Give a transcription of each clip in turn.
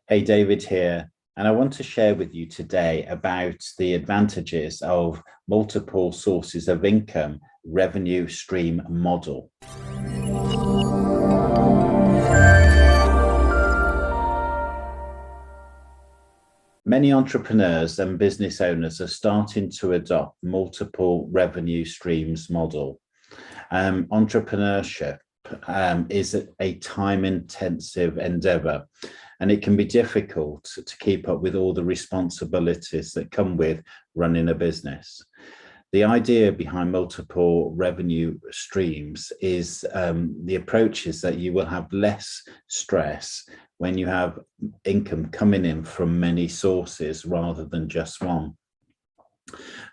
Hey, David here, and I want to share with you today about the advantages of multiple sources of income revenue stream model. Many entrepreneurs and business owners are starting to adopt multiple revenue streams model. Entrepreneurship is a time-intensive endeavor, and it can be difficult to keep up with all the responsibilities that come with running a business. The idea behind multiple revenue streams is the approach is that you will have less stress when you have income coming in from many sources rather than just one.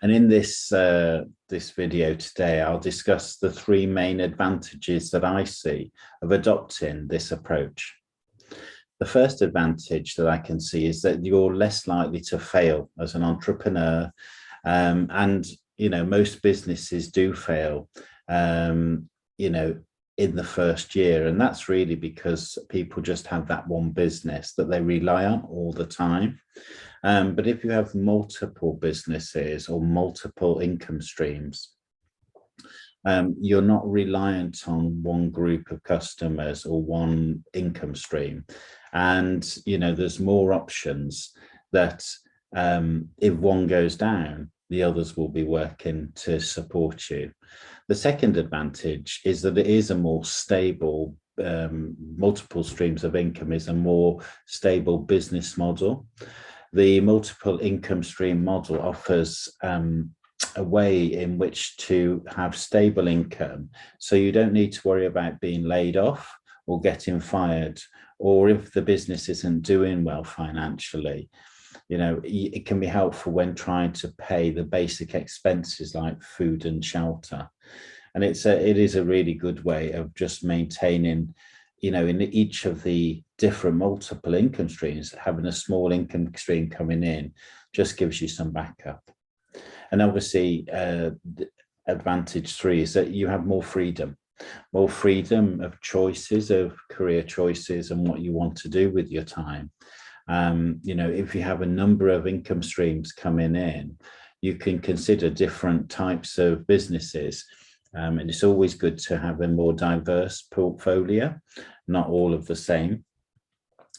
And in this video today, I'll discuss the three main advantages that I see of adopting this approach. The first advantage that I can see is that you're less likely to fail as an entrepreneur. And, most businesses do fail, in the first year. And that's really because people just have that one business that they rely on all the time. But if you have multiple businesses or multiple income streams, you're not reliant on one group of customers or one income stream. And, there's more options that if one goes down, the others will be working to support you. The second advantage is that it is a more stable, multiple streams of income is a more stable business model. The multiple income stream model offers a way in which to have stable income. So you don't need to worry about being laid off or getting fired, or if the business isn't doing well financially. It can be helpful when trying to pay the basic expenses like food and shelter. And it is a really good way of just maintaining, in each of the different multiple income streams, having a small income stream coming in just gives you some backup. And obviously, advantage three is that you have more freedom of choices, of career choices and what you want to do with your time. If you have a number of income streams coming in, you can consider different types of businesses. And it's always good to have a more diverse portfolio, not all of the same.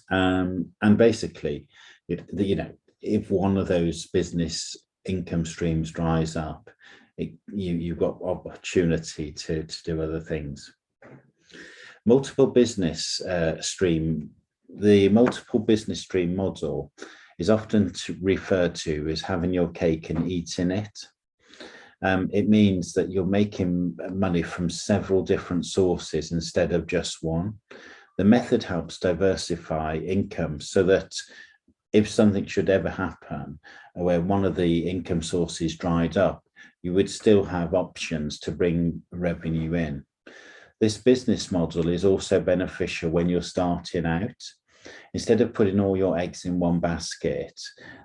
And basically, if one of those business income streams dries up, you've got opportunity to do other things. Multiple business stream. The multiple business stream model is often referred to as having your cake and eating it. It means that you're making money from several different sources instead of just one. The method helps diversify income so that if something should ever happen where one of the income sources dried up, you would still have options to bring revenue in. This business model is also beneficial when you're starting out. Instead of putting all your eggs in one basket,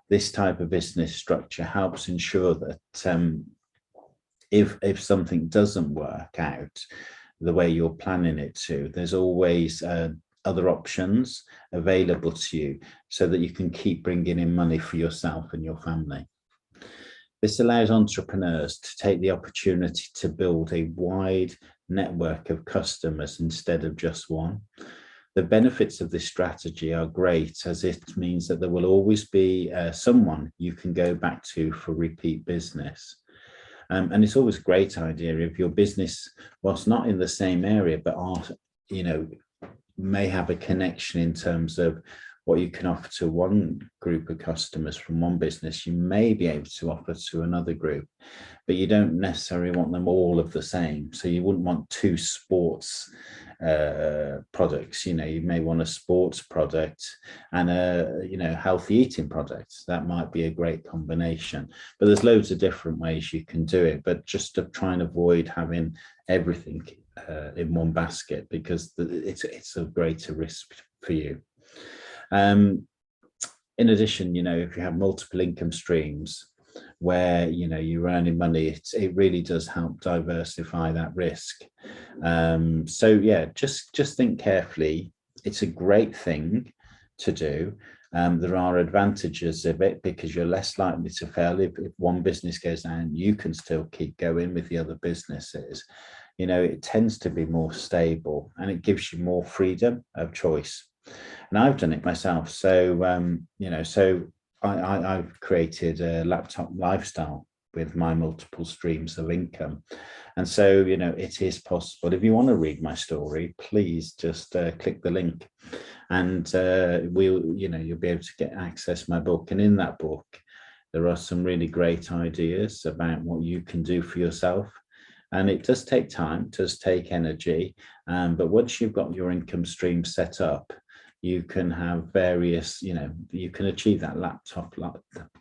this type of business structure helps ensure that if something doesn't work out the way you're planning it to, there's always other options available to you so that you can keep bringing in money for yourself and your family. This allows entrepreneurs to take the opportunity to build a wide network of customers instead of just one. The benefits of this strategy are great, as it means that there will always be someone you can go back to for repeat business. And it's always a great idea if your business, whilst not in the same area, but may have a connection in terms of what you can offer to one group of customers from one business, you may be able to offer to another group, but you don't necessarily want them all of the same. So you wouldn't want two sports products. You may want a sports product and a healthy eating product. That might be a great combination, but there's loads of different ways you can do it, but just to try and avoid having everything in one basket, because it's a greater risk for you. In addition, if you have multiple income streams where you're earning money, it really does help diversify that risk. So yeah, just think carefully. It's a great thing to do. There are advantages of it because you're less likely to fail. If one business goes down, you can still keep going with the other businesses. It tends to be more stable and it gives you more freedom of choice. And I've done it myself. So, I've created a laptop lifestyle with my multiple streams of income. And so, it is possible. If you want to read my story, please just click the link and you'll be able to get access to my book. And in that book, there are some really great ideas about what you can do for yourself. And it does take time, it does take energy. But once you've got your income stream set up, you can have various, you can achieve that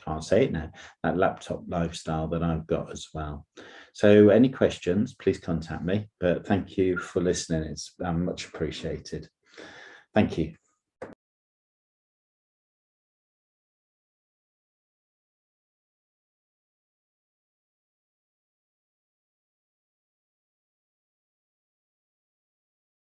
can't say it now, that laptop lifestyle that I've got as well. So any questions, please contact me. But thank you for listening. It's much appreciated. Thank you.